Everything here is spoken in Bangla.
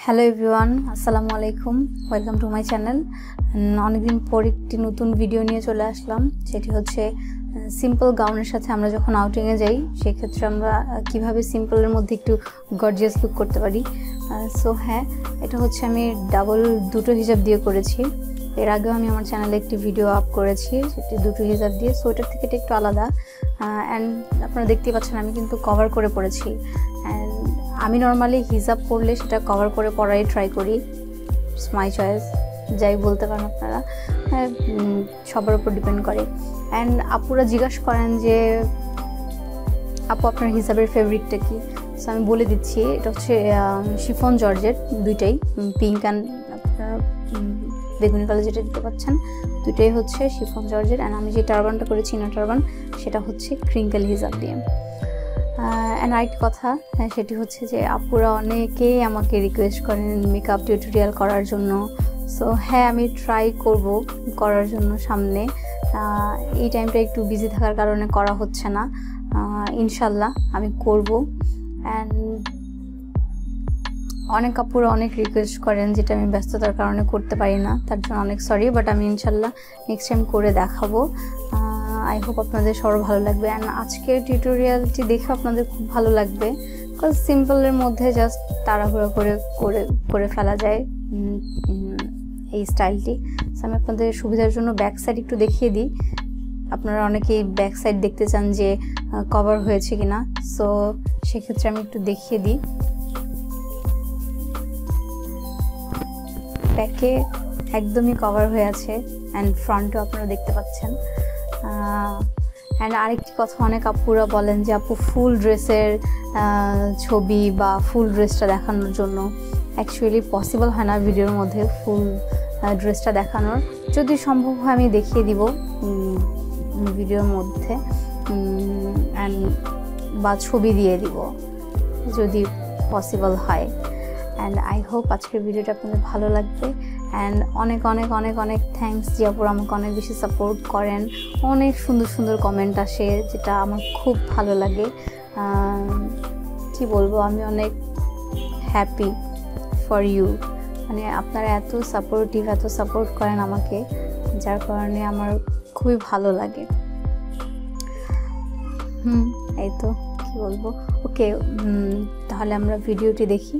হ্যালো এভরিওয়ান, আসসালামু আলাইকুম। Welcome to my channel. অনেকদিন পর একটি নতুন ভিডিও নিয়ে চলে আসলাম, সেটি হচ্ছে সিম্পল গাউনের সাথে আমরা যখন আউটিংয়ে যাই সেক্ষেত্রে আমরা কিভাবে সিম্পলের মধ্যে একটু গর্জিয়াস লুক করতে পারি। সো হ্যাঁ, এটা হচ্ছে আমি দুটো হিজাব দিয়ে করেছি। এর আগেও আমি আমার চ্যানেলে একটি ভিডিও আপ করেছি সেটি দুটো হিজাব দিয়ে। সো এটার থেকে এটা একটু আলাদা। অ্যান্ড আপনারা দেখতেই পাচ্ছেন আমি কিন্তু কভার করে পড়েছি। অ্যান্ড আমি নর্মালি হিজাব পরলে সেটা কভার করে পরাই ট্রাই করি। ইটস মাই চয়েস, যাই বলতে পারেন আপনারা, সবার উপর ডিপেন্ড করে। অ্যান্ড আপুরা জিজ্ঞাসা করেন যে আপু আপনার হিজাবের ফেভারিটটা কি। সো আমি বলে দিচ্ছি, এটা হচ্ছে শিফন জর্জেট, দুইটাই পিঙ্ক অ্যান্ড আপনারা বেগুনি কালার যেটা দিতে পাচ্ছেন, দুটোই হচ্ছে শিফন জর্জেট। অ্যান্ড আমি যে টারবানটা করেছি না টারবান, সেটা হচ্ছে ক্রিঙ্কেল হিজাব দিয়ে। অ্যান্ড আরেকটি কথা, সেটি হচ্ছে যে আপুরা অনেকেই আমাকে রিকোয়েস্ট করেন মেকআপ টিউটোরিয়াল করার জন্য। সো হ্যাঁ, আমি ট্রাই করব করার জন্য সামনে। এই টাইমটা একটু বিজি থাকার কারণে করা হচ্ছে না। ইনশাল্লাহ আমি করব। অ্যান্ড অনেক আপুরা অনেক রিকোয়েস্ট করেন, যেটা আমি ব্যস্ততার কারণে করতে পারি না, তার জন্য অনেক সরি। বাট আমি ইনশাল্লাহ নেক্সট টাইম করে দেখাবো। আই হোপ আপনাদের সবার ভালো লাগবে। অ্যান্ড আজকের টিউটোরিয়ালটি দেখে আপনাদের খুব ভালো লাগবে, বিকজ সিম্পলের মধ্যে জাস্ট তাড়াহুড়ো করে ফেলা যায় এই স্টাইলটি। সো আমি আপনাদের সুবিধার জন্য ব্যাক সাইড একটু দেখিয়ে দিই। আপনারা অনেকেই ব্যাক সাইড দেখতে চান যে কভার হয়েছে কিনা। সো সেক্ষেত্রে আমি একটু দেখিয়ে দিই। ব্যাকে একদমই কভার হয়ে আছে, অ্যান্ড ফ্রন্টও আপনারা দেখতে পাচ্ছেন। অ্যান্ড আরেকটি কথা, অনেক আপুরা বলেন যে আপু ফুল ড্রেসের ছবি বা ফুল ড্রেসটা দেখানোর জন্য। অ্যাকচুয়ালি পসিবল হয় না ভিডিওর মধ্যে ফুল ড্রেসটা দেখানোর। যদি সম্ভব হয় আমি দেখিয়ে দিব ভিডিওর মধ্যে, অ্যান্ড বা ছবি দিয়ে দিব যদি পসিবল হয়। অ্যান্ড আই হোপ আজকের ভিডিওটা আপনাদের ভালো লাগবে। অ্যান্ড অনেক অনেক অনেক অনেক থ্যাঙ্কস যে আপুরা আমাকে অনেক বেশি সাপোর্ট করেন। অনেক সুন্দর সুন্দর কমেন্ট আসে, যেটা আমার খুব ভালো লাগে। কি বলবো, আমি অনেক হ্যাপি ফর ইউ। মানে আপনারা এত সাপোর্টিভ, এত সাপোর্ট করেন আমাকে, যার কারণে আমার খুবই ভালো লাগে। এই তো কি বলবো। ওকে, তাহলে আমরা ভিডিওটি দেখি।